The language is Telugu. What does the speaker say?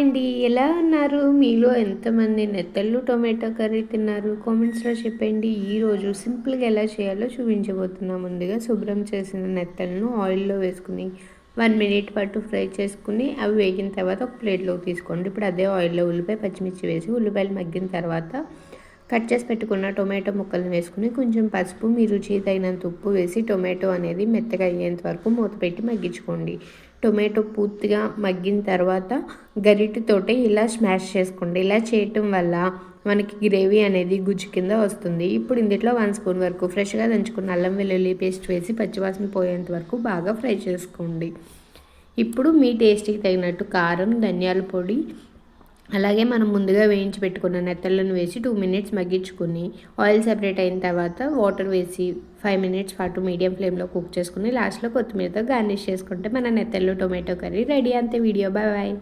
అండి. ఎలా ఉన్నారు? మీలో ఎంతమంది నెత్తళ్ళు టొమాటో కర్రీ తిన్నారు? కామెంట్స్‌లో చెప్పండి. ఈరోజు సింపుల్‌గా ఎలా చేయాలో చూపించబోతున్నా. ముందుగా శుభ్రం చేసిన నెత్తళ్ళను ఆయిల్‌లో వేసుకొని 1 మినిట్ పాటు ఫ్రై చేసుకొని అవి వేగిన తర్వాత ఒక ప్లేట్‌లోకి తీసుకోండి. ఇప్పుడు అదే ఆయిల్‌లో ఉల్లిపాయ, పచ్చిమిర్చి వేసి ఉల్లిపాయలు మగ్గిన తర్వాత కట్ చేసి పెట్టుకున్న టొమాటో ముక్కలను వేసుకొని కొంచెం పసుపు, మీ రుచికి తగినంత ఉప్పు వేసి టొమాటో అనేది మెత్తగా అయ్యేంత వరకు మూత పెట్టి మగ్గించుకోండి. టొమాటో పూర్తిగా మగ్గిన తర్వాత గరిటెతోటి ఇలా స్మాష్ చేసుకోండి. ఇలా చేయటం వల్ల మనకి గ్రేవీ అనేది గుజ్జు కింద వస్తుంది. ఇప్పుడు ఇందులో 1 స్పూన్ వరకు ఫ్రెష్గా దంచుకున్న అల్లం వెల్లుల్లి పేస్ట్ వేసి పచ్చివాసన పోయేంత వరకు బాగా ఫ్రై చేసుకోండి. ఇప్పుడు మీ టేస్ట్కి తగినట్టు కారం, ధనియాల పొడి, అలాగే మనం ముందుగా వేయించి పెట్టుకున్న నెత్తళ్ళను వేసి 2 మినిట్స్ మగ్గించుకొని ఆయిల్ సెపరేట్ అయిన తర్వాత వాటర్ వేసి 5 మినిట్స్ పాటు మీడియం ఫ్లేమ్లో కుక్ చేసుకుని లాస్ట్లో కొత్తిమీరతో గార్నిష్ చేసుకుంటే మన నెత్తళ్ళు టొమాటో కర్రీ రెడీ. అంతే. వీడియో. Bye bye.